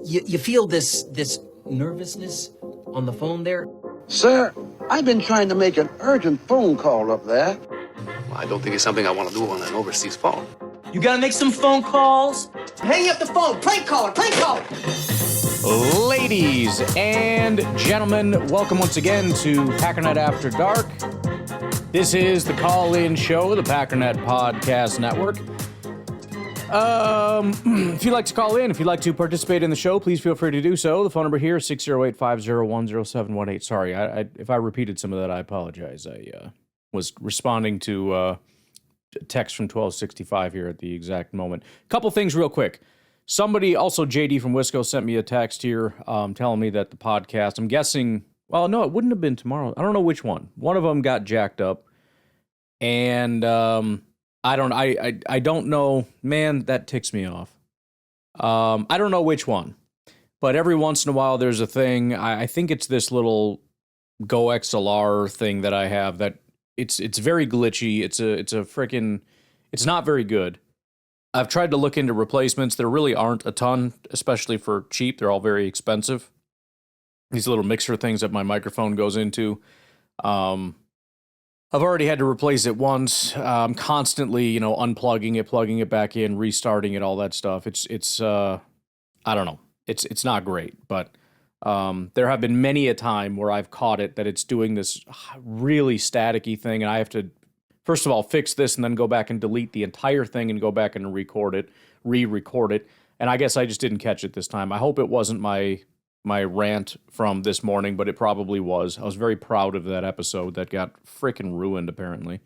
You feel this nervousness on the phone there? Sir, I've been trying to make an urgent phone call up there. Well, I don't think it's something I want to do on an overseas phone. You gotta make some phone calls. Hang up the phone. Prank caller. Ladies and gentlemen, welcome once again to Packernet After Dark. This is the call-in show, the Packernet Podcast Network. If you'd like to call in, if you'd like to participate in the show, please feel free to do so. The phone number here is 608-501-0718. Sorry, if I repeated some of that, I apologize. I was responding to a text from 1265 here at the exact moment. Couple things real quick. Somebody, also JD from Wisco, sent me a text here telling me that the podcast, I'm guessing, well, no, it wouldn't have been tomorrow. I don't know which one. One of them got jacked up. And I don't know. Man, that ticks me off. I don't know which one. But every once in a while there's a thing. I think it's this little Go XLR thing that I have that it's very glitchy. It's not very good. I've tried to look into replacements. There really aren't a ton, especially for cheap. They're all very expensive. These little mixer things that my microphone goes into. I've already had to replace it once. I'm constantly, unplugging it, plugging it back in, restarting it, all that stuff. It's I don't know. It's not great, but there have been many a time where I've caught it that it's doing this really staticky thing, and I have to, first of all, fix this and then go back and delete the entire thing and go back and re-record it. And I guess I just didn't catch it this time. I hope it wasn't my rant from this morning, but it probably was. I was very proud of that episode that got freaking ruined, apparently.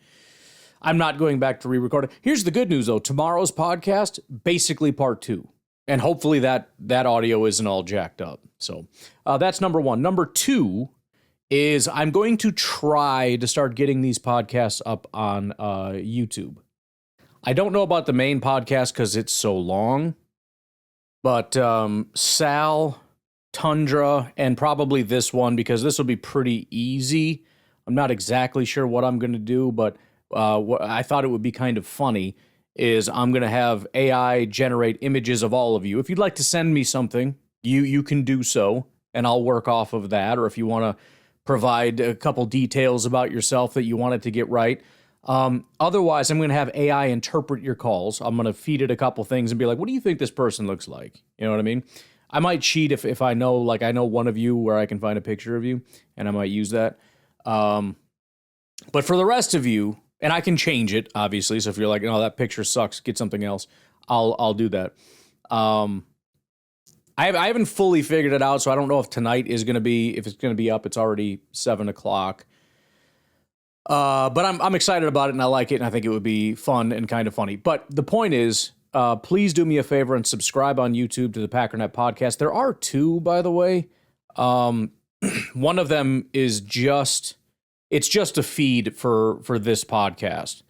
I'm not going back to re-record it. Here's the good news, though. Tomorrow's podcast, basically part 2. And hopefully that audio isn't all jacked up. So that's number 1. Number 2 is I'm going to try to start getting these podcasts up on YouTube. I don't know about the main podcast because it's so long, but Sal, Tundra, and probably this one, because this will be pretty easy. I'm not exactly sure what I'm going to do, but what I thought it would be kind of funny is I'm going to have AI generate images of all of you. If you'd like to send me something, you can do so, and I'll work off of that. Or if you want to provide a couple details about yourself that you wanted to get right. Otherwise, I'm going to have AI interpret your calls. I'm going to feed it a couple things and be like, what do you think this person looks like? You know what I mean? I might cheat if I know, like I know one of you where I can find a picture of you, and I might use that. But for the rest of you, and I can change it, obviously, so if you're like, oh, that picture sucks, get something else, I'll do that. I haven't fully figured it out, so I don't know if tonight is going to be, if it's going to be up. It's already 7 o'clock. But I'm excited about it, and I like it, and I think it would be fun and kind of funny. But the point is, please do me a favor and subscribe on YouTube to the Packernet Podcast. There are 2, by the way. One of them is it's just a feed for this podcast.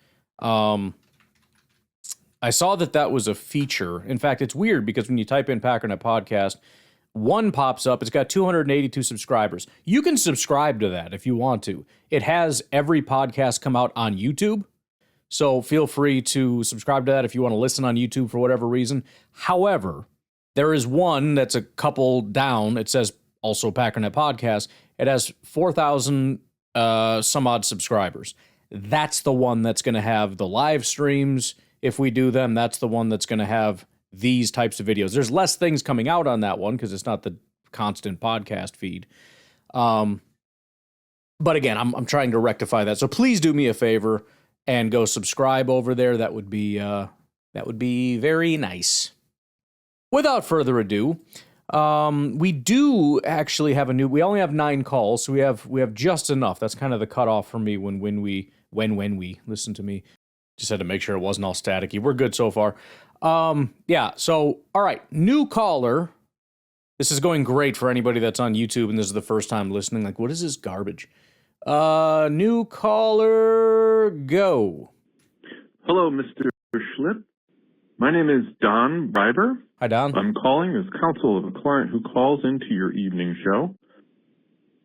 I saw that was a feature. In fact, it's weird because when you type in Packernet Podcast, one pops up. It's got 282 subscribers. You can subscribe to that if you want to. It has every podcast come out on YouTube. So feel free to subscribe to that if you want to listen on YouTube for whatever reason. However, there is one that's a couple down. It says also Packernet Podcast. It has 4,000 some odd subscribers. That's the one that's going to have the live streams. If we do them, that's the one that's going to have these types of videos. There's less things coming out on that one because it's not the constant podcast feed. But again, I'm trying to rectify that. So please do me a favor and go subscribe over there. That would be very nice. Without further ado, we do actually have we only have 9 calls, so we have just enough. That's kind of the cutoff for me when we listen to me. Just had to make sure it wasn't all staticky. We're good so far. Yeah, so, all right, new caller. This is going great for anybody that's on YouTube and this is the first time listening. Like, what is this garbage? New caller, go. Hello, Mr. Schlip. My name is Don Bryber. Hi, Don. I'm calling as counsel of a client who calls into your evening show.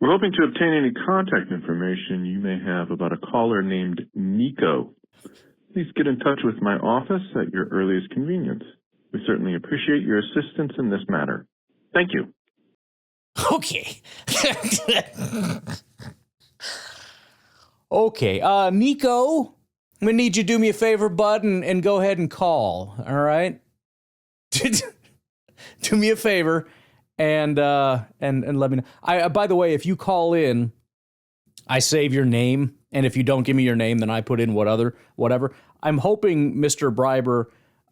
We're hoping to obtain any contact information you may have about a caller named Nico. Please get in touch with my office at your earliest convenience. We certainly appreciate your assistance in this matter. Thank you. Okay. Okay. Nico, I'm going to need you to do me a favor, bud, and go ahead and call. All right? Do me a favor and let me know. By the way, if you call in, I save your name, and if you don't give me your name, then I put in whatever. I'm hoping Mr. Bryber,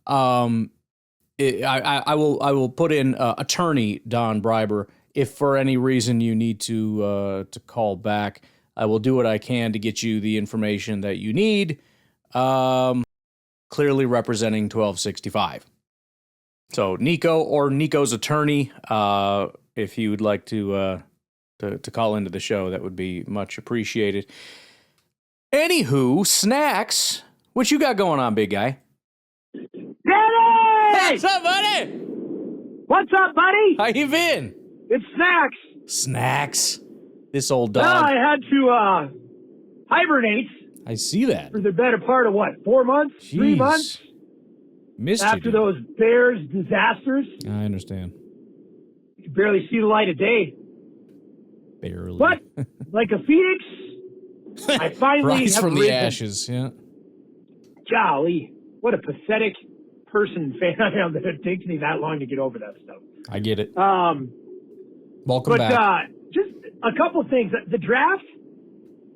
I will put in attorney Don Bryber. If for any reason you need to call back, I will do what I can to get you the information that you need. Clearly representing 1265. So Nico or Nico's attorney, if you would like to call into the show, that would be much appreciated. Anywho, Snacks, what you got going on, big guy? Danny! What's up, buddy? What's up, buddy? How you been? It's Snacks. Snacks. This old dog. Well, I had to hibernate I see that. for the better part of, 4 months? Jeez. 3 months? Missed After you. those Bears disasters. I understand. You could barely see the light of day. Barely. But, like a phoenix, I finally Rise have from the risen. ashes, yeah. Golly, what a pathetic person fan I am that it takes me that long to get over that stuff. I get it. Welcome back. Just a couple things. The draft,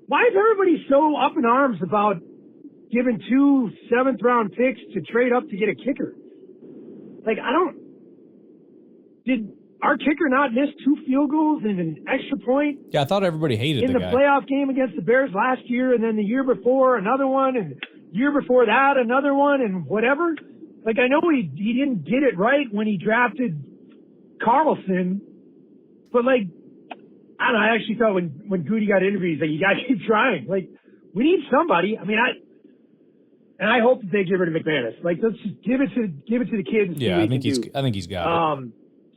why is everybody so up in arms about giving 2 7th-round picks to trade up to get a kicker? Did our kicker not miss 2 field goals and an extra point Yeah, I thought everybody hated in the the guy. playoff game against the Bears last year, and then the year before another one, and year before that another one, and whatever? I know he didn't get it right when he drafted Carlson, but I don't know, I actually thought when Goody got interviewed, he's like, you gotta keep trying. We need somebody. I mean, I hope that they get rid of McManus. Let's just give it to the kids. And see Yeah, what I think he can I think he's got it.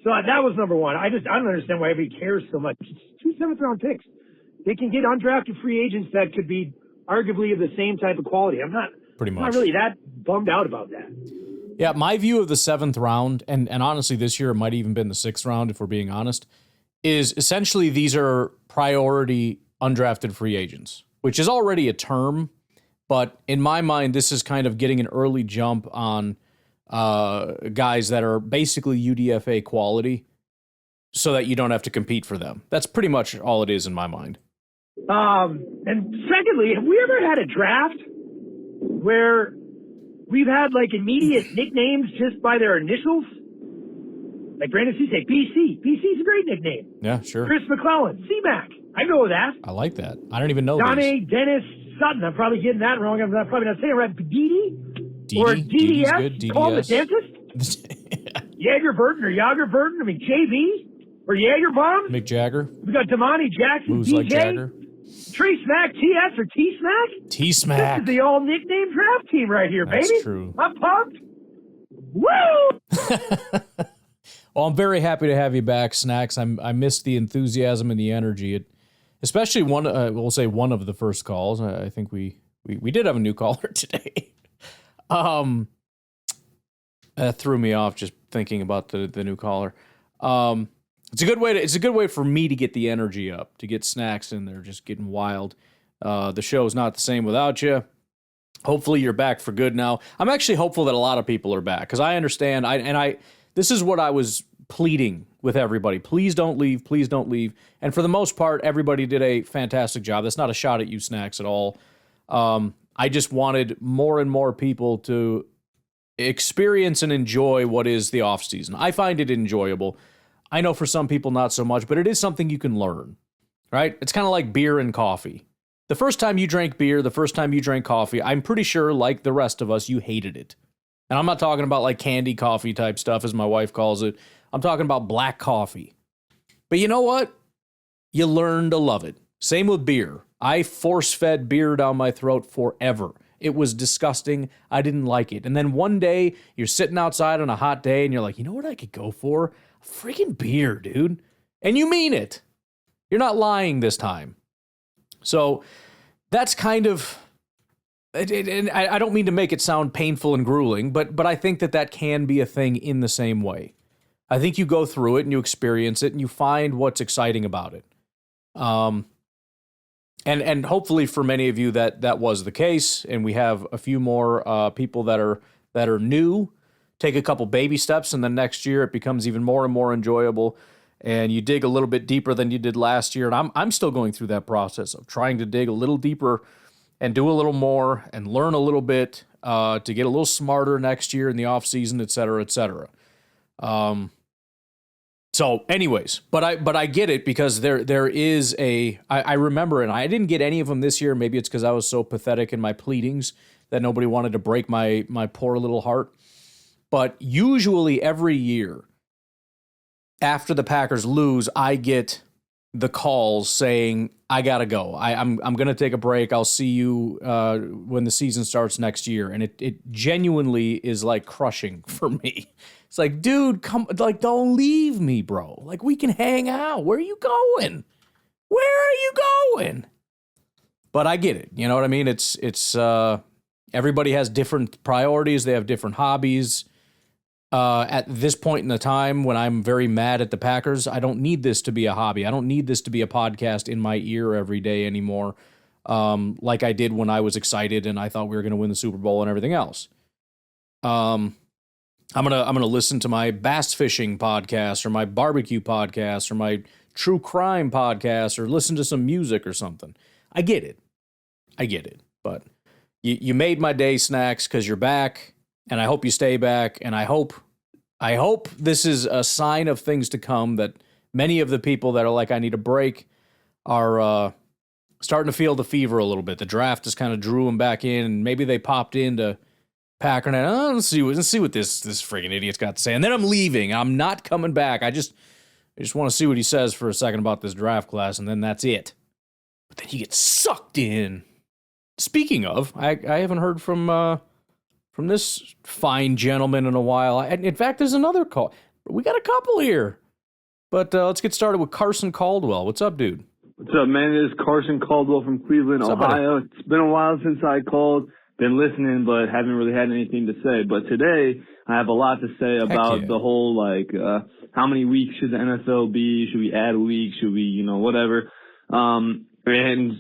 So that was number one. I don't understand why everybody cares so much. It's 2 7th-round picks. They can get undrafted free agents that could be arguably of the same type of quality. I'm not really that bummed out about that. Yeah, my view of the 7th round, and honestly this year it might even been the 6th round if we're being honest, is essentially these are priority undrafted free agents, which is already a term, but in my mind this is kind of getting an early jump on guys that are basically UDFA quality so that you don't have to compete for them. That's pretty much all it is in my mind. And secondly, have we ever had a draft where we've had immediate nicknames just by their initials? Like Brandon C. say BC. BC's a great nickname. Yeah, sure. Chris McClellan, C-Mac. I go with that. I like that. I don't even know Donnie, these. Dennis, Sutton. I'm probably getting that wrong. I'm probably not saying it right. Didi? Or DD's DDS? good. Call the DDS. dentist? Jagerburton or Jagerburton? I mean, JB? Or Jagerbomb? Mick Jagger. We got Damani Jackson, Moves DJ. like Jagger. Tree Smack, TS or T-Smack? T-Smack. This is the all-nickname draft team right here, That's baby. true. I'm pumped. Woo! Well, I'm very happy to have you back, Snacks. I missed the enthusiasm and the energy. Especially we'll say one of the first calls. I think we did have a new caller today. That threw me off just thinking about the new caller. It's a good way for me to get the energy up, to get Snacks in there, just getting wild. The show's not the same without you. Hopefully you're back for good now. I'm actually hopeful that a lot of people are back because I understand. This is what I was pleading with everybody. Please don't leave. Please don't leave. And for the most part, everybody did a fantastic job. That's not a shot at you, Snacks, at all. I just wanted more and more people to experience and enjoy what is the off season. I find it enjoyable. I know for some people not so much, but it is something you can learn, right? It's kind of like beer and coffee. The first time you drank beer, the first time you drank coffee, I'm pretty sure, like the rest of us, you hated it. And I'm not talking about candy coffee type stuff, as my wife calls it. I'm talking about black coffee. But you know what? You learn to love it. Same with beer. I force-fed beer down my throat forever. It was disgusting. I didn't like it. And then one day, you're sitting outside on a hot day, and you're like, you know what I could go for? A freaking beer, dude. And you mean it. You're not lying this time. So that's kind of... And I don't mean to make it sound painful and grueling, but I think that can be a thing in the same way. I think you go through it and you experience it and you find what's exciting about it. And hopefully for many of you that was the case, and we have a few more people that are new, take a couple baby steps, and then next year it becomes even more and more enjoyable, and you dig a little bit deeper than you did last year. And I'm still going through that process of trying to dig a little deeper and do a little more and learn a little bit to get a little smarter next year in the off season, et cetera, et cetera. So anyways, but I get it, because there is I remember, and I didn't get any of them this year. Maybe it's because I was so pathetic in my pleadings that nobody wanted to break my poor little heart. But usually every year after the Packers lose, I get the calls saying, I gotta go. I'm gonna take a break. I'll see you when the season starts next year. And it genuinely is like crushing for me. It's like, dude, come, like, don't leave me, bro. Like, we can hang out. Where are you going? Where are you going? But I get it. You know what I mean? It's everybody has different priorities. They have different hobbies. At this point in the time when I'm very mad at the Packers, I don't need this to be a hobby. I don't need this to be a podcast in my ear every day anymore, like I did when I was excited and I thought we were going to win the Super Bowl and everything else. I'm gonna listen to my bass fishing podcast or my barbecue podcast or my true crime podcast or listen to some music or something. I get it. But you made my day, Snacks, because you're back. And I hope you stay back, and I hope this is a sign of things to come, that many of the people that are like, I need a break, are starting to feel the fever a little bit. The draft just kind of drew them back in, and maybe they popped into Packernet. Oh, let's see what this friggin' idiot's got to say. And then I'm leaving. I'm not coming back. I just want to see what he says for a second about this draft class, and then that's it. But then you get sucked in. Speaking of, I haven't heard from this fine gentleman in a while. In fact, there's another call. We got a couple here. But let's get started with Carson Caldwell. What's up, dude? What's up, man? This is Carson Caldwell from Cleveland, Ohio. It's been a while since I called. Been listening, but haven't really had anything to say. But today, I have a lot to say about the whole, how many weeks should the NFL be? Should we add a week? Should we, whatever? And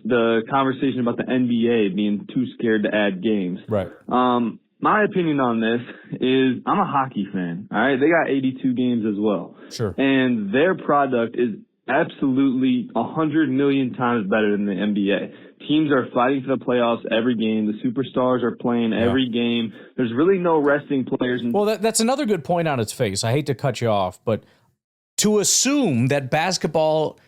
the conversation about the NBA being too scared to add games. Right. My opinion on this is I'm a hockey fan, all right? They got 82 games as well. Sure. And their product is absolutely 100 million times better than the NBA. Teams are fighting for the playoffs every game. The superstars are playing every game. There's really no resting players. Well, that's another good point on its face. I hate to cut you off, but to assume that basketball,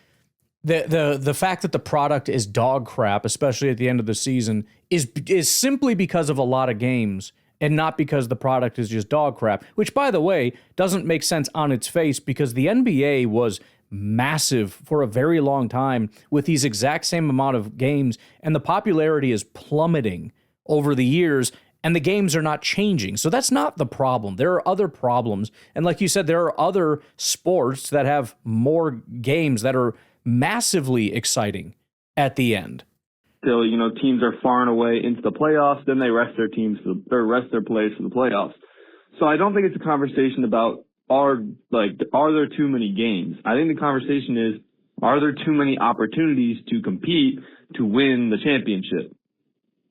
the fact that the product is dog crap, especially at the end of the season, is simply because of a lot of games and not because the product is just dog crap, which, by the way, doesn't make sense on its face, because the NBA was massive for a very long time with these exact same amount of games, and the popularity is plummeting over the years, and the games are not changing. So that's not the problem. There are other problems. And like you said, there are other sports that have more games that are massively exciting at the end. Still, teams are far and away into the playoffs, then they rest their players for the playoffs. So I don't think it's a conversation about are there too many games? I think the conversation is, are there too many opportunities to compete to win the championship?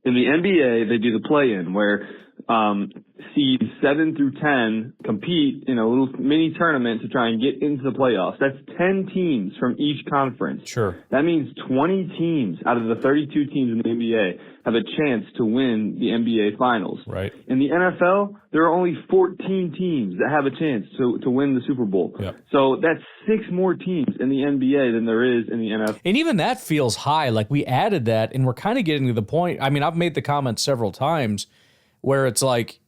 In the NBA, they do the play-in, where seeds 7 through 10 compete in a little mini tournament to try and get into the playoffs. That's 10 teams from each conference. Sure. That means 20 teams out of the 32 teams in the NBA have a chance to win the NBA Finals. Right. In the NFL, there are only 14 teams that have a chance to win the Super Bowl. Yep. So that's 6 more teams in the NBA than there is in the NFL. And even that feels high. Like, we added that, and we're kind of getting to the point. I mean, I've made the comment several times where it's like,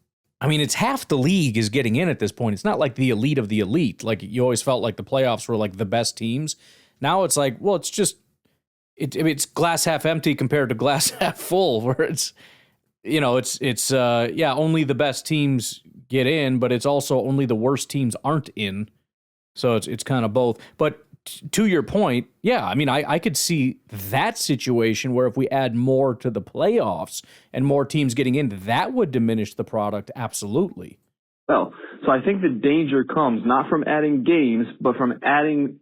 I mean, it's half the league is getting in at this point. It's not like the elite of the elite. Like, you always felt like the playoffs were like the best teams. Now it's like, well, it's just, it's glass half empty compared to glass half full, where it's, only the best teams get in, but it's also only the worst teams aren't in. So it's kind of both. But to your point, yeah, I mean, I could see that situation where if we add more to the playoffs and more teams getting in, that would diminish the product, absolutely. Well, So I think the danger comes not from adding games, but from adding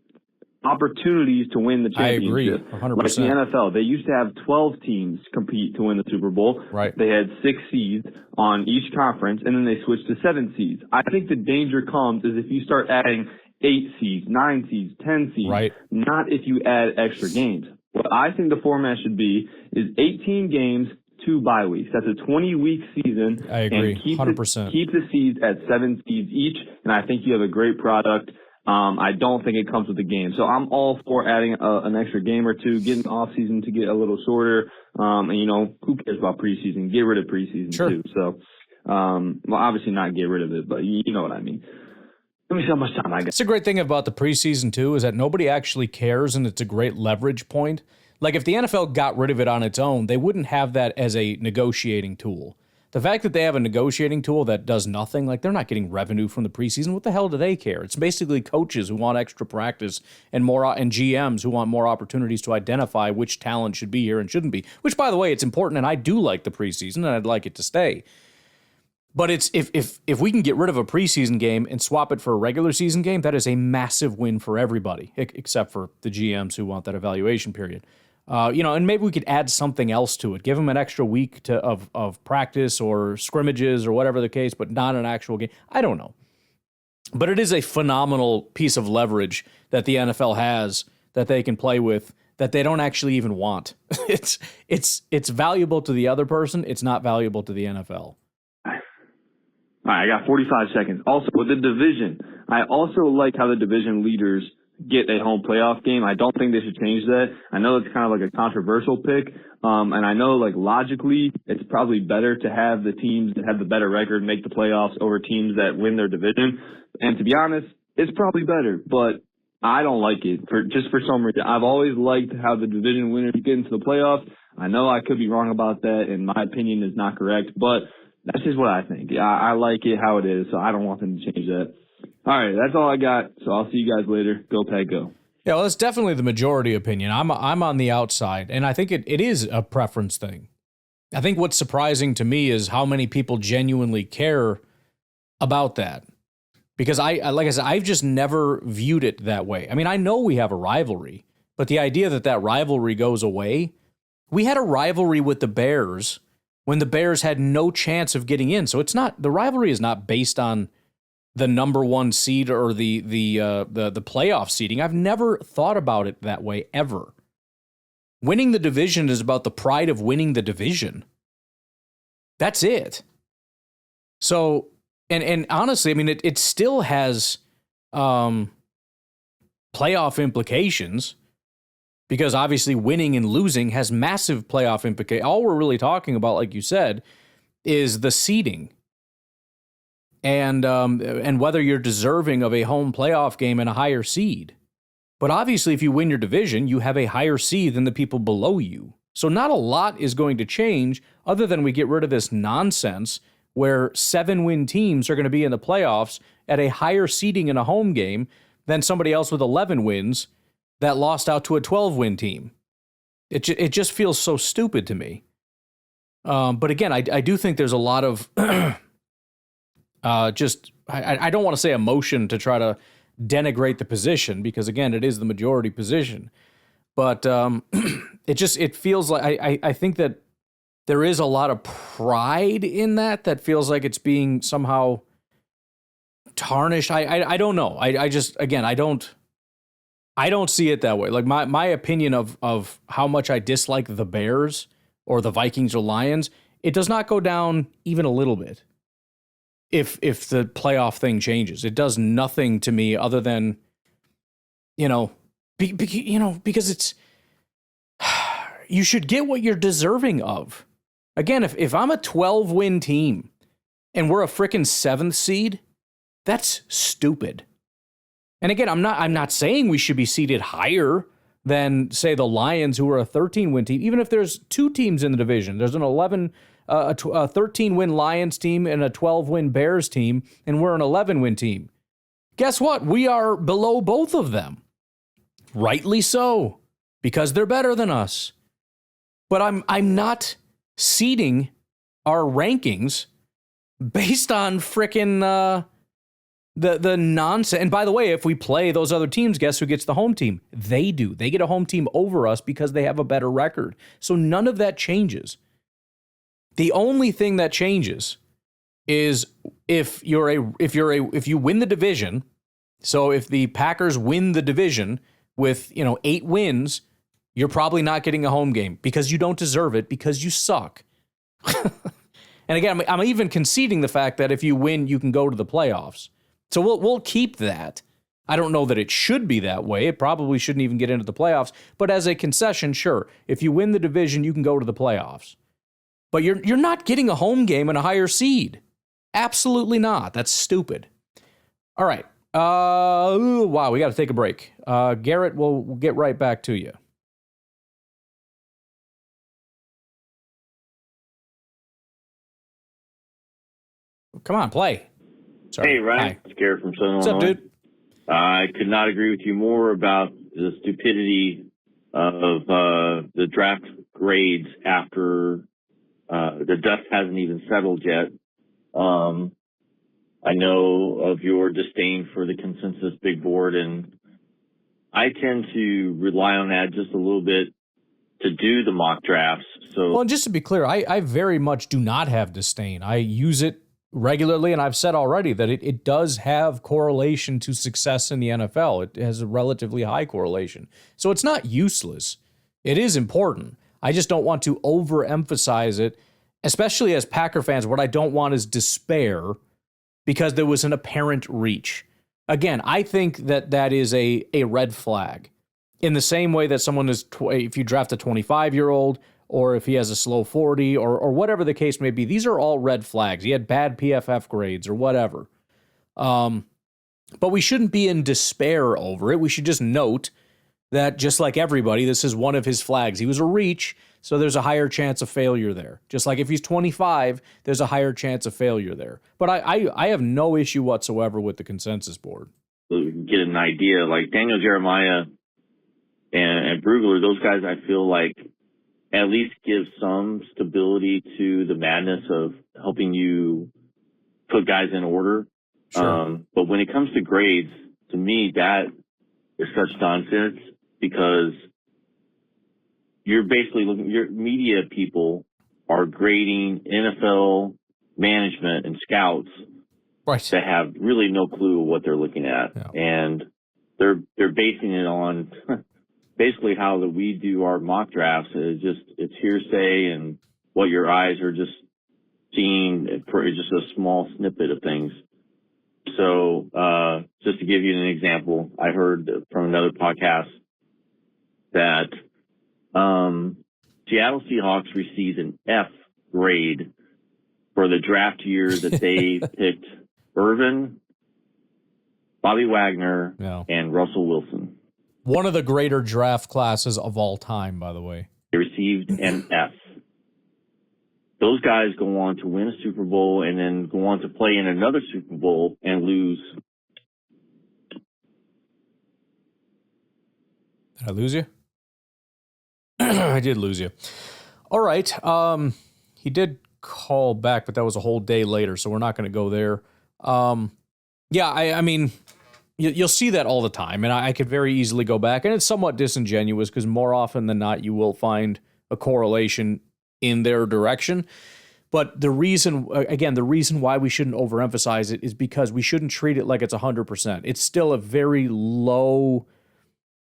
opportunities to win the championship. I agree, 100%. Like the NFL, they used to have 12 teams compete to win the Super Bowl. Right. They had 6 seeds on each conference, and then they switched to 7 seeds. I think the danger comes is if you start adding 8 seeds, 9 seeds, 10 seeds, right. Not if you add extra games. What I think the format should be is 18 games, 2 bye weeks. That's a 20-week season. I agree, and keep 100%. Keep the seeds at 7 seeds each, and I think you have a great product. I don't think it comes with the game. So I'm all for adding an extra game or two, getting off season to get a little shorter. And, you know, who cares about preseason? Get rid of preseason, sure. too. So, well, obviously not get rid of it, but you know what I mean. Let me see how much time I got. It's a great thing about the preseason, too, is that nobody actually cares, and it's a great leverage point. Like, if the NFL got rid of it on its own, they wouldn't have that as a negotiating tool. The fact that they have a negotiating tool that does nothing, like they're not getting revenue from the preseason, what the hell do they care? It's basically coaches who want extra practice and GMs who want more opportunities to identify which talent should be here and shouldn't be, which, by the way, it's important, and I do like the preseason, and I'd like it to stay. But it's if we can get rid of a preseason game and swap it for a regular season game, that is a massive win for everybody, except for the GMs who want that evaluation period. And maybe we could add something else to it. Give them an extra week of practice or scrimmages or whatever the case, but not an actual game. I don't know. But it is a phenomenal piece of leverage that the NFL has that they can play with that they don't actually even want. It's valuable to the other person. It's not valuable to the NFL. All right, I got 45 seconds. Also, with the division, I also like how the division leaders get a home playoff game. I don't think they should change that. I know it's kind of like a controversial pick, and I know like logically it's probably better to have the teams that have the better record make the playoffs over teams that win their division. And to be honest, it's probably better, but I don't like it for some reason. I've always liked how the division winners get into the playoffs. I know I could be wrong about that, and my opinion is not correct, but that's just what I think. I like it how it is, so I don't want them to change that. All right, that's all I got. So I'll see you guys later. Go Pack, go. Yeah, well, that's definitely the majority opinion. I'm on the outside, and I think it is a preference thing. I think what's surprising to me is how many people genuinely care about that. Because like I said, I've just never viewed it that way. I mean, I know we have a rivalry, but the idea that rivalry goes away, we had a rivalry with the Bears when the Bears had no chance of getting in. So it's not, the rivalry is not based on the number one seed or the playoff seeding. I've never thought about it that way ever. Winning the division is about the pride of winning the division. That's it. So, and honestly, I mean, it still has playoff implications because obviously winning and losing has massive playoff implications. All we're really talking about, like you said, is the seeding. And whether you're deserving of a home playoff game and a higher seed. But obviously, if you win your division, you have a higher seed than the people below you. So not a lot is going to change other than we get rid of this nonsense where 7-win teams are going to be in the playoffs at a higher seeding in a home game than somebody else with 11 wins that lost out to a 12-win team. It just feels so stupid to me. But again, I do think there's a lot of... I don't want to say emotion to try to denigrate the position because, again, it is the majority position. But it feels like I think that there is a lot of pride in that feels like it's being somehow tarnished. I don't know. I don't see it that way. Like my opinion of how much I dislike the Bears or the Vikings or Lions, it does not go down even a little bit. If the playoff thing changes, it does nothing to me other than, because it's, you should get what you're deserving of. Again, if I'm a 12-win team and we're a frickin' 7th seed, that's stupid. And again, I'm not saying we should be seeded higher than, say, the Lions, who are a 13-win team. Even if there's 2 teams in the division, there's an 13-win Lions team and a 12-win Bears team, and we're an 11-win team. Guess what? We are below both of them. Rightly so, because they're better than us. But I'm not seeding our rankings based on frickin' The nonsense. And by the way, if we play those other teams, guess who gets the home team? They do. They get a home team over us because they have a better record. So none of that changes. The only thing that changes is if you win the division. So if the Packers win the division with, 8 wins, you're probably not getting a home game because you don't deserve it because you suck. And again, I'm even conceding the fact that if you win, you can go to the playoffs. So we'll keep that. I don't know that it should be that way. It probably shouldn't even get into the playoffs. But as a concession, sure, if you win the division, you can go to the playoffs. But you're not getting a home game and a higher seed. Absolutely not. That's stupid. All right. Wow, we got to take a break. Garrett, we'll get right back to you. Come on, play. Sorry. Hey, Ryan. Hi. It's Garrett from Southern What's up, Illinois. dude? I could not agree with you more about the stupidity of the draft grades after the dust hasn't even settled yet. I know of your disdain for the consensus big board, and I tend to rely on that just a little bit to do the mock drafts. So, Well, and just to be clear, I very much do not have disdain. I use it regularly, and I've said already that it does have correlation to success in the NFL. It has a relatively high correlation. So it's not useless. It is important. I just don't want to overemphasize it, especially as Packer fans. What I don't want is despair because there was an apparent reach. Again, I think that is a red flag. In the same way that someone is, if you draft a 25-year-old, or if he has a slow 40, or whatever the case may be, these are all red flags. He had bad PFF grades or whatever. But we shouldn't be in despair over it. We should just note that, just like everybody, this is one of his flags. He was a reach, so there's a higher chance of failure there. Just like if he's 25, there's a higher chance of failure there. But I have no issue whatsoever with the consensus board. get an idea, like Daniel Jeremiah and Brugler, those guys, I feel like at least give some stability to the madness of helping you put guys in order. Sure. But when it comes to grades, to me, that is such nonsense because you're basically looking, your media people are grading NFL management and scouts Right. that have really no clue what they're looking at. Yeah. And they're basing it on basically how that we do our mock drafts. It's hearsay and what your eyes are just seeing for just a small snippet of things. So, just to give you an example, I heard from another podcast that, Seattle Seahawks received an F grade for the draft year that they picked Irvin, Bobby Wagner, Yeah. and Russell Wilson. One of the greater draft classes of all time, by the way. They received an F. Those guys go on to win a Super Bowl and then go on to play in another Super Bowl and lose. Did I lose you? I did lose you. All right. He did call back, but that was a whole day later, so we're not going to go there. Yeah, I mean, you'll see that all the time, and I could very easily go back, and it's somewhat disingenuous because more often than not, you will find a correlation in their direction. But the reason why we shouldn't overemphasize it is because we shouldn't treat it like it's 100%. It's still a very low.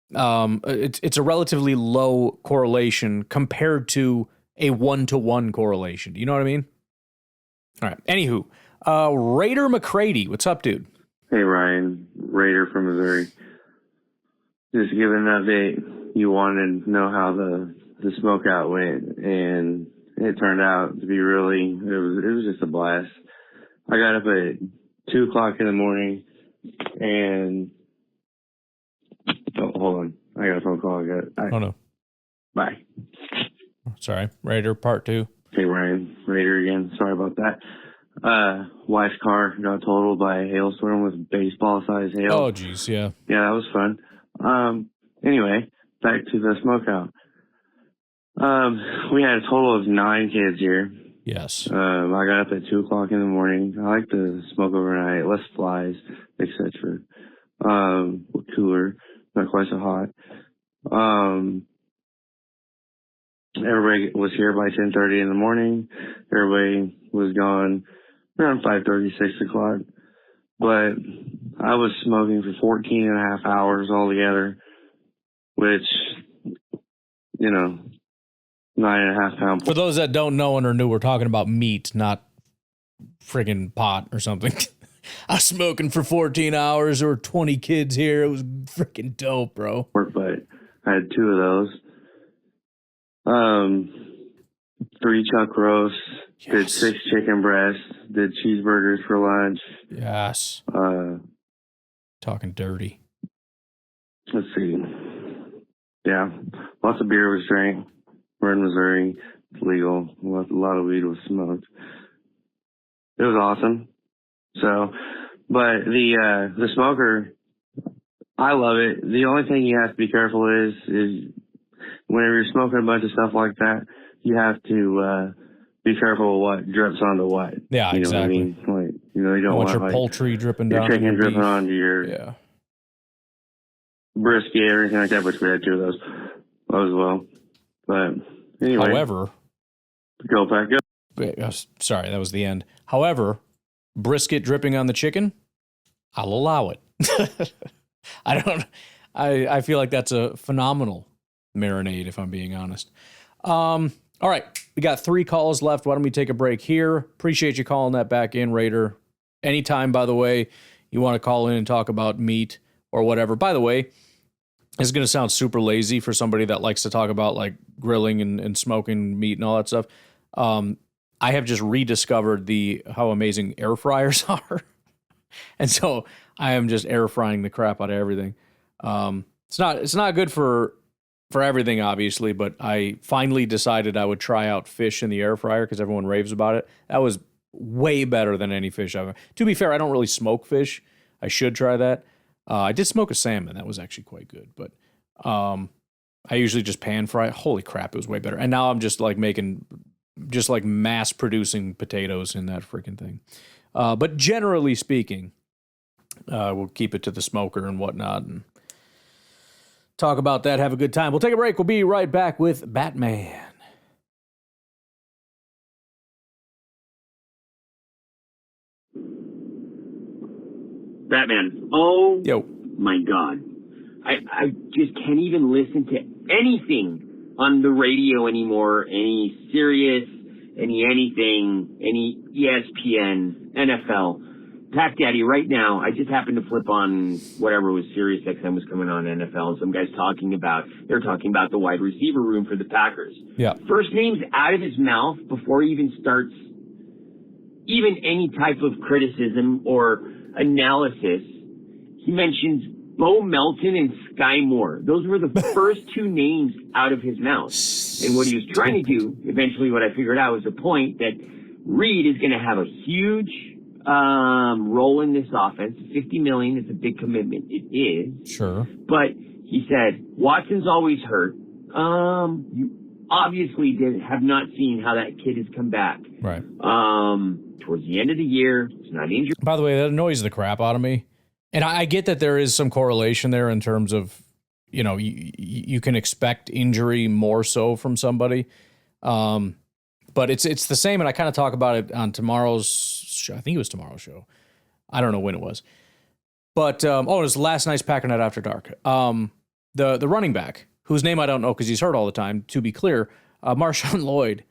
It's a relatively low correlation compared to a 1-to-1 correlation. Do you know what I mean? All right. Anywho, Raider McCready, what's up, dude? Hey, Ryan, Raider from Missouri. Just giving an update. You wanted to know how the smokeout went, and it turned out to be really, it was just a blast. I got up at 2 o'clock in the morning, and hold on. I got a phone call. Oh, no. Bye. Sorry. Raider part 2. Hey, Ryan, Raider again. Sorry about that. Wife's car got totaled by a hailstorm with baseball-sized hail. Oh, geez, yeah. Yeah, that was fun. Anyway, back to the smokeout. We had a total of 9 kids here. Yes. I got up at 2 o'clock in the morning. I like to smoke overnight, less flies, etc. Cooler, not quite so hot. Everybody was here by 10:30 in the morning. Everybody was gone around 5:30, 6 o'clock. But I was smoking for 14 and a half hours altogether, which, 9.5 pounds. For those that don't know and are new, we're talking about meat, not friggin' pot or something. I was smoking for 14 hours. There were 20 kids here. It was freaking dope, bro. But I had 2 of those. 3 chuck roasts. Yes. Did 6 chicken breasts. Did cheeseburgers for lunch. Yes. Talking dirty. Let's see. Yeah, lots of beer was drank. We're in Missouri. It's legal. A lot of weed was smoked. It was awesome. So, but the smoker, I love it. The only thing you have to be careful is whenever you're smoking a bunch of stuff like that, you have to be careful of what drips onto what. Yeah, you know exactly. What I mean? Like, you don't want want your poultry dripping your down. chicken your dripping beef. onto your brisket, everything like that, which we had 2 of those as well. But anyway. However, go back up. Sorry, that was the end. However, brisket dripping on the chicken, I'll allow it. I feel like that's a phenomenal marinade, if I'm being honest. All right, we got 3 calls left. Why don't we take a break here? Appreciate you calling that back in, Raider. Anytime, by the way, you want to call in and talk about meat or whatever. By the way, it's going to sound super lazy for somebody that likes to talk about like grilling and smoking meat and all that stuff. I have just rediscovered how amazing air fryers are. And so I am just air frying the crap out of everything. It's not good for everything, obviously, but I finally decided I would try out fish in the air fryer because everyone raves about it. That was way better than any fish I've ever. To be fair, I don't really smoke fish. I should try that. I did smoke a salmon. That was actually quite good, but I usually just pan fry. Holy crap, it was way better. And now I'm just like mass producing potatoes in that freaking thing. But generally speaking, we'll keep it to the smoker and whatnot and talk about that. Have a good time. We'll take a break. We'll be right back with Batman. Batman. Oh, yo, my God. I just can't even listen to anything on the radio anymore. Any Sirius, anything, any ESPN, NFL. Pack Daddy, right now, I just happened to flip on whatever was Sirius XM was coming on NFL, and some guy's they're talking about the wide receiver room for the Packers. Yeah. First name's out of his mouth before he even starts even any type of criticism or analysis. He mentions Bo Melton and Sky Moore. Those were the first 2 names out of his mouth. And what he was trying to do, eventually what I figured out was the point that Reed is going to have a huge role in this offense. $50 million is a big commitment. It is. Sure. But he said, Watson's always hurt. You obviously have not seen how that kid has come back. Right. Towards the end of the year, he's not injured. By the way, that annoys the crap out of me. And I get that there is some correlation there in terms of, you can expect injury more so from somebody. But it's the same, and I kind of talk about it on tomorrow's show. I think it was tomorrow's show. I don't know when it was. But, it was last night's Packernet After Dark. The running back, whose name I don't know because he's hurt all the time, to be clear, Marshawn Lloyd.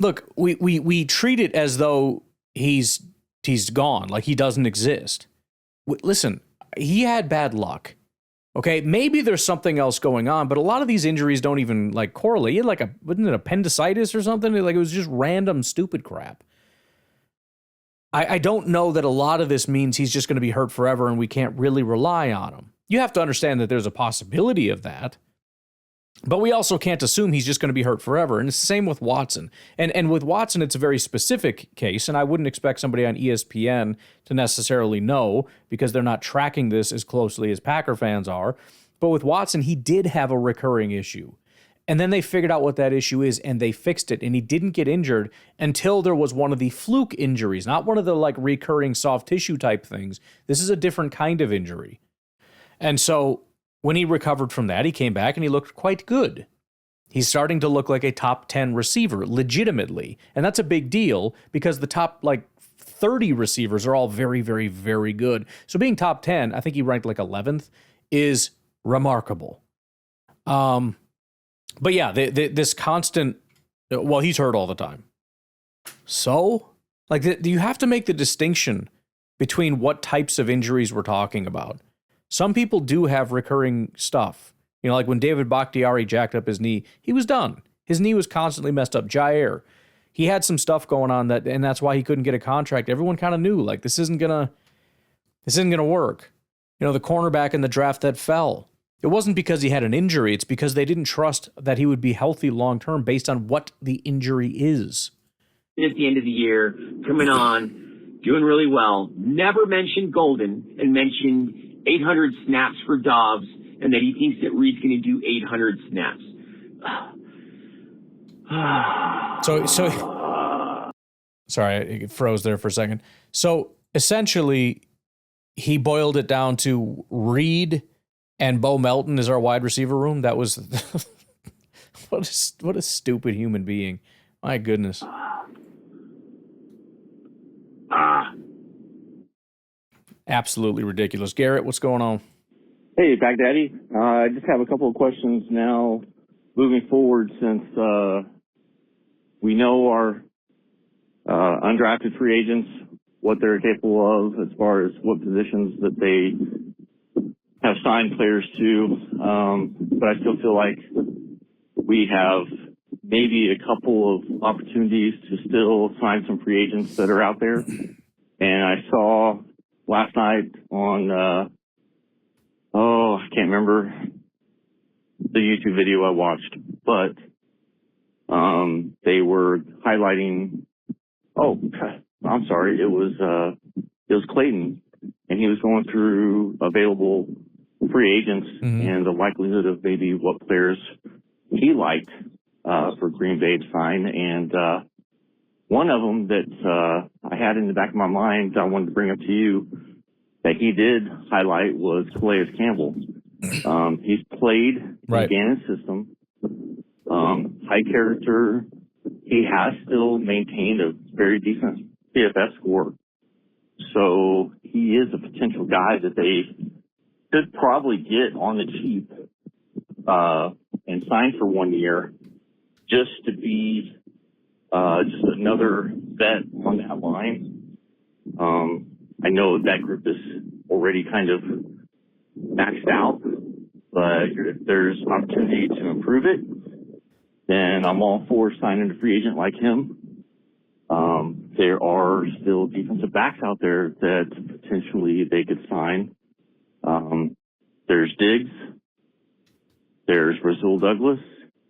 Look, we treat it as though he's gone, like he doesn't exist. Listen, he had bad luck. Okay, maybe there's something else going on, but a lot of these injuries don't even like correlate. He had wasn't it appendicitis or something? Like it was just random stupid crap. I don't know that a lot of this means he's just going to be hurt forever and we can't really rely on him. You have to understand that there's a possibility of that. But we also can't assume he's just going to be hurt forever. And it's the same with Watson. And with Watson, it's a very specific case, and I wouldn't expect somebody on ESPN to necessarily know because they're not tracking this as closely as Packer fans are. But with Watson, he did have a recurring issue. And then they figured out what that issue is, and they fixed it. And he didn't get injured until there was one of the fluke injuries, not one of the like recurring soft tissue type things. This is a different kind of injury. And so when he recovered from that, he came back and he looked quite good. He's starting to look like a top 10 receiver, legitimately. And that's a big deal because the top like 30 receivers are all very, very, very good. So being top 10, I think he ranked like 11th, is remarkable. But yeah, this constant, well, he's hurt all the time. So, like, you have to make the distinction between what types of injuries we're talking about. Some people do have recurring stuff. You know, like when David Bakhtiari jacked up his knee, he was done. His knee was constantly messed up. Jair, he had some stuff going on and that's why he couldn't get a contract. Everyone kind of knew, like, this isn't gonna work. You know, the cornerback in the draft that fell. It wasn't because he had an injury. It's because they didn't trust that he would be healthy long-term based on what the injury is. At the end of the year, coming on, doing really well. Never mentioned Golden and mentioned 800 snaps for Dobbs and that he thinks that Reed's going to do 800 snaps. Sorry, it froze there for a second. So essentially, he boiled it down to Reed and Bo Melton is our wide receiver room. That was what a stupid human being. My goodness. Absolutely ridiculous. Garrett, what's going on? Hey, Baghdadi. I just have a couple of questions now moving forward since we know our undrafted free agents, what they're capable of as far as what positions that they have signed players to. But I still feel like we have maybe a couple of opportunities to still sign some free agents that are out there. And I saw last night on, I can't remember the YouTube video I watched, but they were highlighting, I'm sorry, it was Clayton, and he was going through available free agents and the likelihood of maybe what players he liked for Green Bay to sign. And one of them that I had in the back of my mind I wanted to bring up to you that he did highlight was Calais Campbell. He's played in Gannon's system, high character. He has still maintained a very decent CFF score. So he is a potential guy that they could probably get on the cheap and sign for 1 year just to be just another vet on that line. I know that group is already kind of maxed out, but if there's opportunity to improve it, then I'm all for signing a free agent like him. There are still defensive backs out there that potentially they could sign. There's Diggs. There's Rasul Douglas.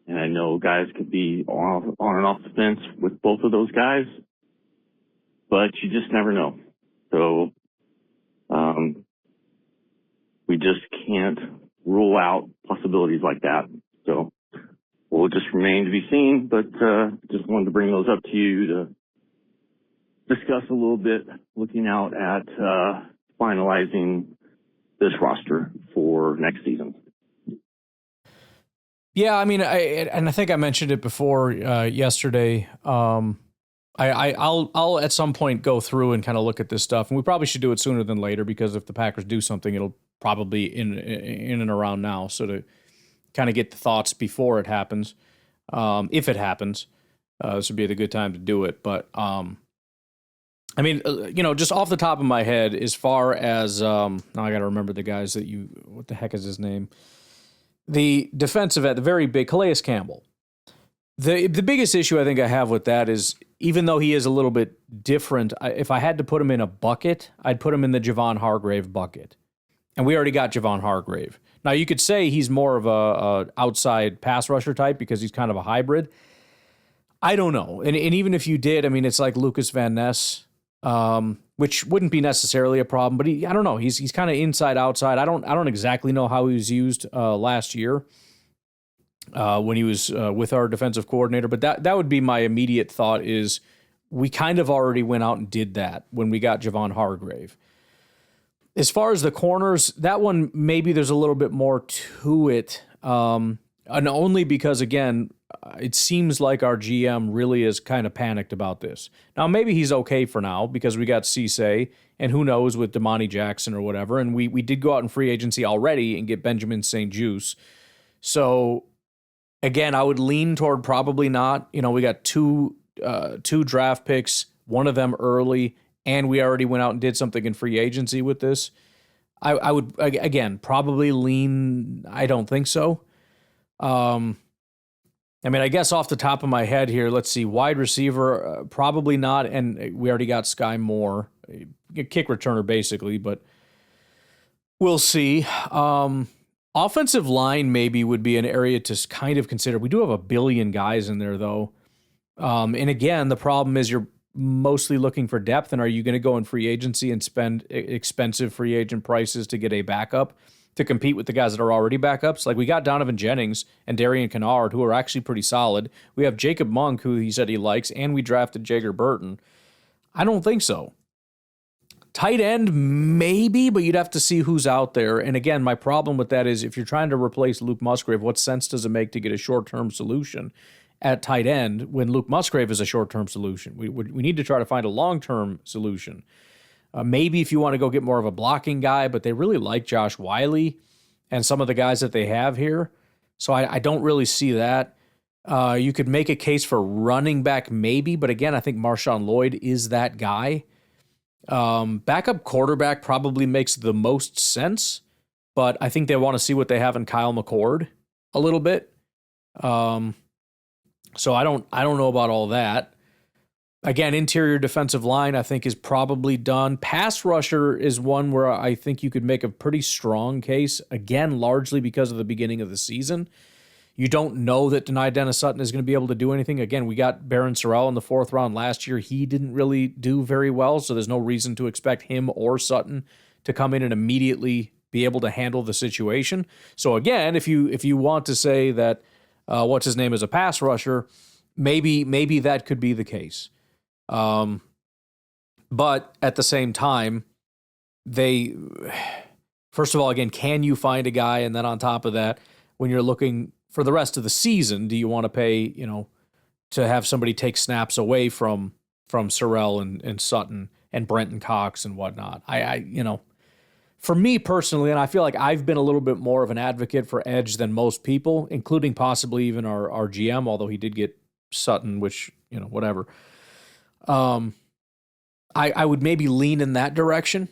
And I know guys could be on and off the fence with both of those guys, but you just never know. So we just can't rule out possibilities like that. So we'll just remain to be seen, but just wanted to bring those up to you to discuss a little bit, looking out at finalizing this roster for next season. Yeah, I mean, I think I mentioned it before yesterday. I'll at some point go through and kind of look at this stuff, and we probably should do it sooner than later because if the Packers do something, it'll probably in and around now. So to kind of get the thoughts before it happens, if it happens, this would be a good time to do it. But I mean, just off the top of my head, as far as now I got to remember the guys that what the heck is his name? The defensive end, the very big Calais Campbell. The biggest issue I think I have with that is even though he is a little bit different, if I had to put him in a bucket, I'd put him in the Javon Hargrave bucket. And we already got Javon Hargrave. Now, you could say he's more of a outside pass rusher type because he's kind of a hybrid. I don't know. And even if you did, I mean, it's like Lucas Van Ness, which wouldn't be necessarily a problem, but I don't know. He's kind of inside outside. I don't exactly know how he was used last year. when he was with our defensive coordinator. But that would be my immediate thought is we kind of already went out and did that when we got Javon Hargrave. As far as the corners, that one, maybe there's a little bit more to it. And only because, again, it seems like our GM really is kind of panicked about this. Now, maybe he's okay for now because we got Cisse, and who knows with Damani Jackson or whatever. And we did go out in free agency already and get Benjamin St. Juste. So, again, I would lean toward probably not. You know, we got two draft picks, one of them early, and we already went out and did something in free agency with this. I would, again, probably lean, I don't think so. I mean, I guess off the top of my head here, let's see, wide receiver, probably not, and we already got Sky Moore, a kick returner basically, but we'll see. Offensive line maybe would be an area to kind of consider. We do have a billion guys in there, though. And again, the problem is you're mostly looking for depth, and are you going to go in free agency and spend expensive free agent prices to get a backup to compete with the guys that are already backups? Like, we got Donovan Jennings and Darian Kennard, who are actually pretty solid. We have Jacob Monk, who he said he likes, and we drafted Jager Burton. I don't think so. Tight end, maybe, but you'd have to see who's out there. And again, my problem with that is if you're trying to replace Luke Musgrave, what sense does it make to get a short-term solution at tight end when Luke Musgrave is a short-term solution? We need to try to find a long-term solution. Maybe if you want to go get more of a blocking guy, but they really like Josh Wiley and some of the guys that they have here. So I don't really see that. You could make a case for running back maybe, but again, I think Marshawn Lloyd is that guy. Backup quarterback probably makes the most sense, but I think they want to see what they have in Kyle McCord a little bit. So I don't know about all that. Again, interior defensive line, I think, is probably done. Pass rusher is one where I think you could make a pretty strong case, again, largely because of the beginning of the season. You don't know that Denai Dennis Sutton is going to be able to do anything. Again, we got Barron Sorrell in the 4th round last year. He didn't really do very well, so there's no reason to expect him or Sutton to come in and immediately be able to handle the situation. So again, if you want to say that what's his name is a pass rusher, maybe that could be the case. But at the same time, first of all, again, can you find a guy? And then on top of that, when you're looking for the rest of the season, do you want to pay, to have somebody take snaps away from Sorrell and Sutton and Brenton Cox and whatnot? For me personally, and I feel like I've been a little bit more of an advocate for edge than most people, including possibly even our GM, although he did get Sutton, which, whatever. I would maybe lean in that direction.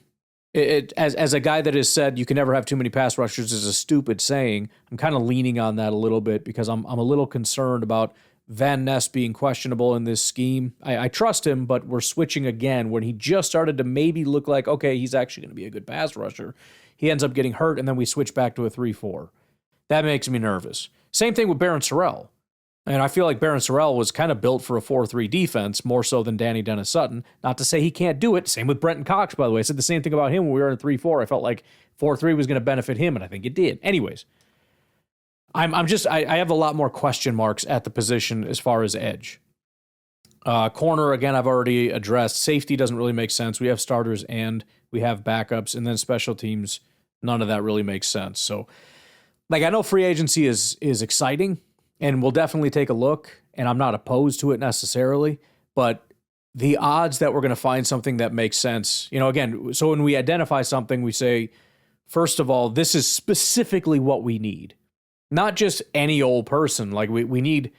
As a guy that has said you can never have too many pass rushers is a stupid saying, I'm kind of leaning on that a little bit because I'm a little concerned about Van Ness being questionable in this scheme. I trust him, but we're switching again when he just started to maybe look like, okay, he's actually going to be a good pass rusher. He ends up getting hurt, and then we switch back to a 3-4. That makes me nervous. Same thing with Barron Sorrell. And I feel like Barron Sorrell was kind of built for a 4-3 defense more so than Danny Dennis Sutton. Not to say he can't do it. Same with Brenton Cox, by the way. I said the same thing about him when we were in 3-4. I felt like 4-3 was going to benefit him, and I think it did. Anyways, I have a lot more question marks at the position as far as edge. Corner, again, I've already addressed. Safety doesn't really make sense. We have starters and we have backups, and then special teams, none of that really makes sense. So, I know free agency is exciting, and we'll definitely take a look, and I'm not opposed to it necessarily, but the odds that we're going to find something that makes sense, again, so when we identify something, we say, first of all, this is specifically what we need. Not just any old person. Like, we need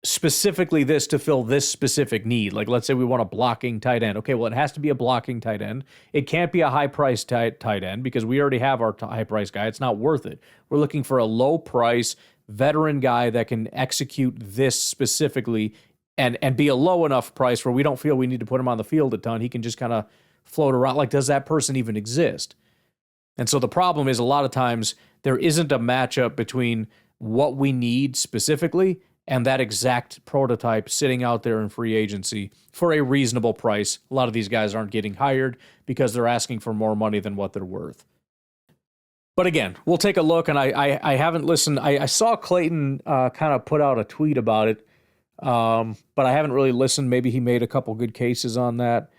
specifically this to fill this specific need. Like, let's say we want a blocking tight end. Okay, well, it has to be a blocking tight end. It can't be a high-priced tight end because we already have our high-priced guy. It's not worth it. We're looking for a low-price veteran guy that can execute this specifically and be a low enough price where we don't feel we need to put him on the field a ton. He can just kind of float around. Like, does that person even exist? And so the problem is a lot of times there isn't a matchup between what we need specifically and that exact prototype sitting out there in free agency for a reasonable price. A lot of these guys aren't getting hired because they're asking for more money than what they're worth. But again, we'll take a look, and I haven't listened. I saw Clayton kind of put out a tweet about it, but I haven't really listened. Maybe he made a couple good cases on that.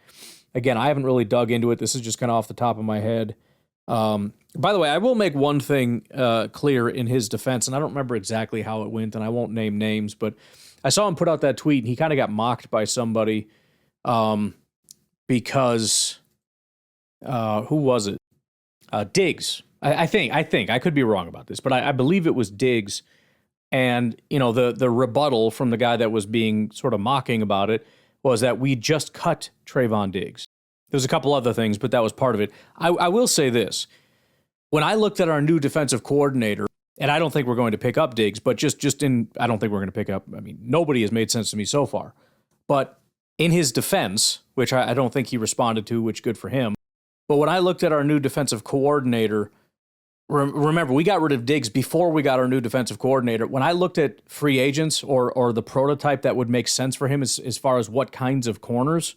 Again, I haven't really dug into it. This is just kind of off the top of my head. By the way, I will make one thing clear in his defense, and I don't remember exactly how it went, and I won't name names, but I saw him put out that tweet, and he kind of got mocked by somebody because who was it? Diggs. I think I could be wrong about this, but I believe it was Diggs. And, you know, the rebuttal from the guy that was being sort of mocking about it was that we just cut Trayvon Diggs. There's a couple other things, but that was part of it. I will say this. When I looked at our new defensive coordinator, and I don't think we're going to pick up Diggs, but I don't think we're going to pick up, I mean, nobody has made sense to me so far. But in his defense, which I don't think he responded to, which good for him. But when I looked at our new defensive coordinator, remember, we got rid of Diggs before we got our new defensive coordinator. When I looked at free agents or the prototype that would make sense for him as far as what kinds of corners,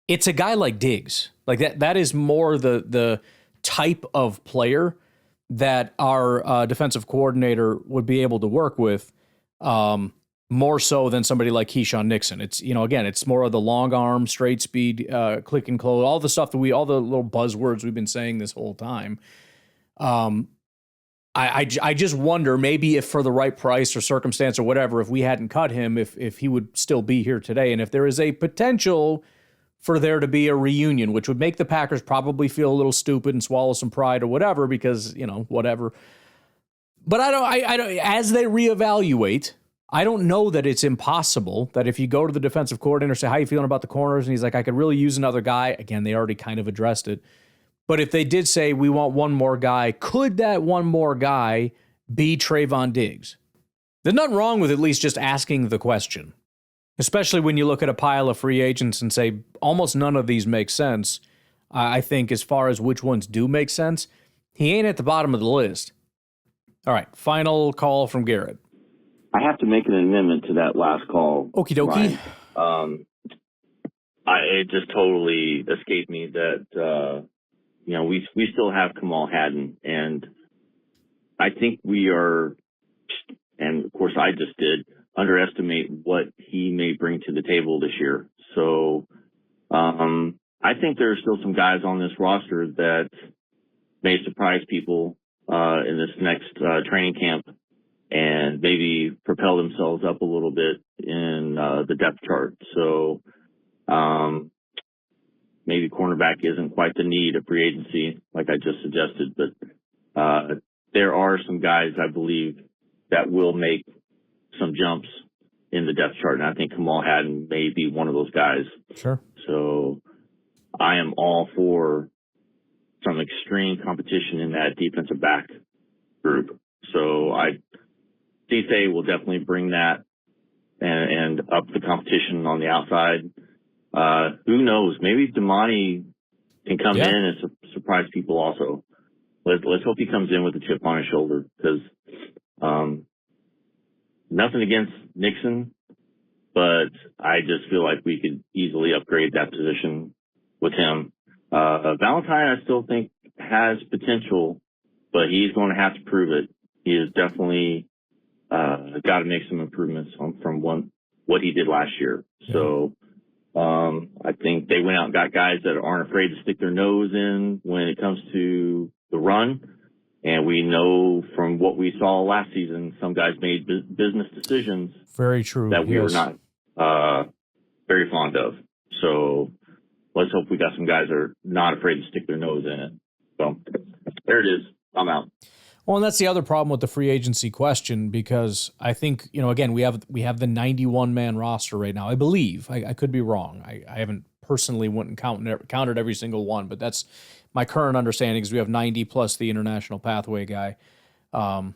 it's a guy like Diggs. Like that is more the type of player that our defensive coordinator would be able to work with, more so than somebody like Keyshawn Nixon. It's, you know, again, it's more of the long arm, straight speed, click and close, all the stuff that all the little buzzwords we've been saying this whole time. I just wonder maybe if for the right price or circumstance or whatever, if we hadn't cut him, if he would still be here today, and if there is a potential for there to be a reunion, which would make the Packers probably feel a little stupid and swallow some pride or whatever, because, you know, whatever. But I don't, as they reevaluate, I don't know that it's impossible that if you go to the defensive coordinator, say, how you feeling about the corners? And he's like, I could really use another guy. Again, they already kind of addressed it. But if they did say, we want one more guy, could that one more guy be Trayvon Diggs? There's nothing wrong with at least just asking the question, especially when you look at a pile of free agents and say, almost none of these make sense. I think as far as which ones do make sense, he ain't at the bottom of the list. All right, final call from Garrett. I have to make an amendment to that last call. Okie dokie. It just totally escaped me that, you know, we still have Kamal Hadden, and I think we are, and of course I just did, underestimate what he may bring to the table this year. So I think there are still some guys on this roster that may surprise people in this next training camp and maybe propel themselves up a little bit in the depth chart. So maybe cornerback isn't quite the need of free agency, like I just suggested, but there are some guys, I believe, that will make some jumps in the depth chart, and I think Kamal Hadden may be one of those guys. Sure. So I am all for some extreme competition in that defensive back group. So CSA will definitely bring that and up the competition on the outside. Who knows? Maybe Damani can come in and surprise people also. Let's hope he comes in with a chip on his shoulder, because nothing against Nixon, but I just feel like we could easily upgrade that position with him. Valentine, I still think, has potential, but he's going to have to prove it. He has definitely got to make some improvements from what he did last year. Yeah. So I think they went out and got guys that aren't afraid to stick their nose in when it comes to the run. And we know from what we saw last season, some guys made business decisions. Very true. That we were not very fond of. So let's hope we got some guys that are not afraid to stick their nose in it. So there it is. I'm out. Well, and that's the other problem with the free agency question, because I think, you know, again, we have the 91-man roster right now. I believe. I could be wrong. I haven't personally went and counted every single one, but that's my current understanding is we have 90 plus the international pathway guy. The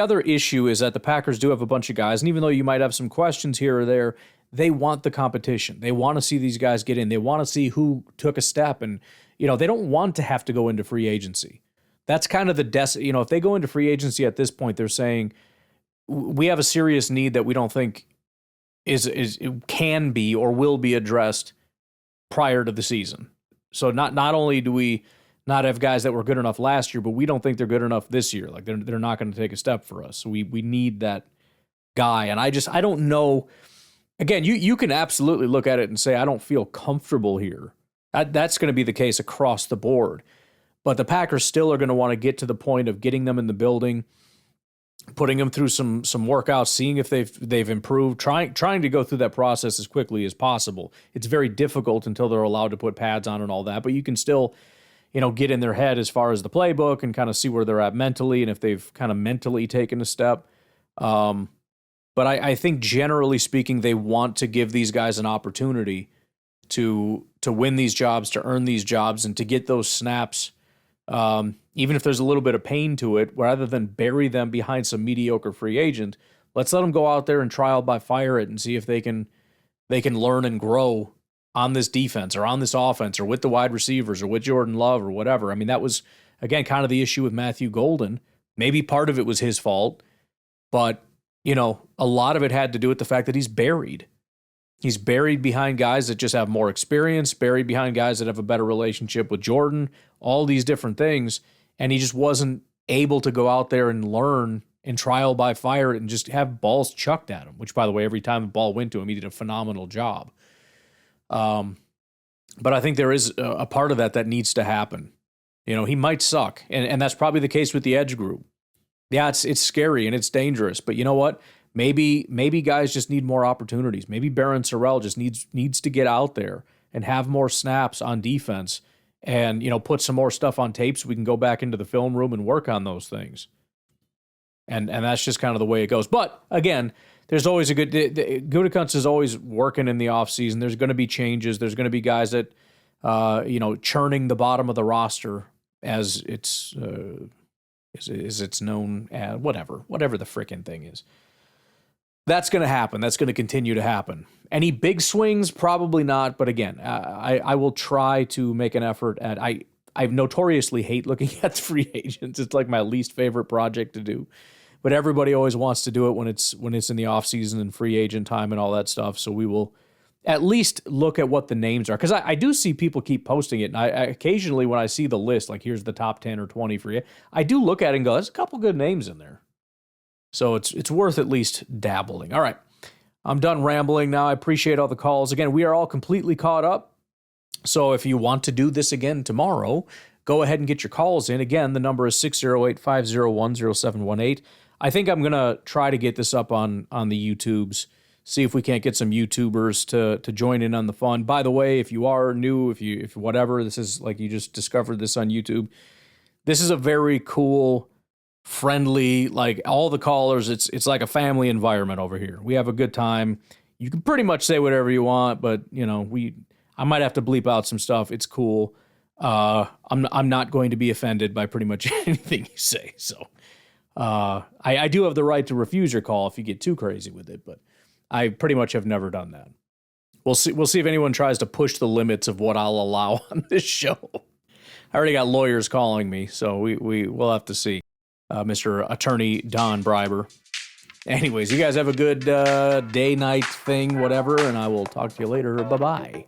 other issue is that the Packers do have a bunch of guys, and even though you might have some questions here or there, they want the competition. They want to see these guys get in. They want to see who took a step, and you know, they don't want to have to go into free agency. That's kind of if they go into free agency at this point, they're saying we have a serious need that we don't think can be or will be addressed prior to the season. So not only do we not have guys that were good enough last year, but we don't think they're good enough this year. Like they're not going to take a step for us. So we need that guy. And I don't know. Again, you can absolutely look at it and say, I don't feel comfortable here. That's going to be the case across the board. But the Packers still are going to want to get to the point of getting them in the building, putting them through some workouts, seeing if they've improved, trying to go through that process as quickly as possible. It's very difficult until they're allowed to put pads on and all that, but you can still, get in their head as far as the playbook and kind of see where they're at mentally and if they've kind of mentally taken a step. But I think generally speaking, they want to give these guys an opportunity to win these jobs, to earn these jobs, and to get those snaps, even if there's a little bit of pain to it, rather than bury them behind some mediocre free agent. Let's let them go out there and trial by fire it and see if they can learn and grow on this defense or on this offense or with the wide receivers or with Jordan Love or whatever. I mean, that was, again, kind of the issue with Matthew Golden. Maybe part of it was his fault, but a lot of it had to do with the fact that he's buried. He's buried behind guys that just have more experience, buried behind guys that have a better relationship with Jordan, all these different things, and he just wasn't able to go out there and learn and trial by fire and just have balls chucked at him, which, by the way, every time the ball went to him, he did a phenomenal job. But I think there is a part of that needs to happen. He might suck, and that's probably the case with the edge group. Yeah, it's scary and it's dangerous, but you know what? Maybe guys just need more opportunities. Maybe Baron Sorrell just needs to get out there and have more snaps on defense and, put some more stuff on tape so we can go back into the film room and work on those things. And that's just kind of the way it goes. But again, there's always Gutekunst is always working in the offseason. There's going to be changes. There's going to be guys that, churning the bottom of the roster as it's known as, whatever the frickin' thing is. That's going to happen. That's going to continue to happen. Any big swings? Probably not. But again, I will try to make an effort at. I notoriously hate looking at the free agents. It's like my least favorite project to do. But everybody always wants to do it when it's in the off season and free agent time and all that stuff. So we will at least look at what the names are, because I do see people keep posting it. And I occasionally, when I see the list, like here's the top 10 or 20 for you, I do look at it and go, there's a couple good names in there. So it's worth at least dabbling. All right, I'm done rambling now. I appreciate all the calls. Again, we are all completely caught up. So if you want to do this again tomorrow, go ahead and get your calls in. Again, the number is 608-501-0718. I think I'm going to try to get this up on the YouTubes, see if we can't get some YouTubers to join in on the fun. By the way, if you are new, if whatever, this is like you just discovered this on YouTube, this is a very cool, friendly, like all the callers, it's like a family environment over here. We have a good time. You can pretty much say whatever you want, but I might have to bleep out some stuff. It's cool. I'm not going to be offended by pretty much anything you say. So I do have the right to refuse your call if you get too crazy with it, but I pretty much have never done that. We'll see if anyone tries to push the limits of what I'll allow on this show. I already got lawyers calling me, so we'll have to see. Mr. Attorney Don Bryber. Anyways, you guys have a good day, night thing, whatever, and I will talk to you later. Bye-bye.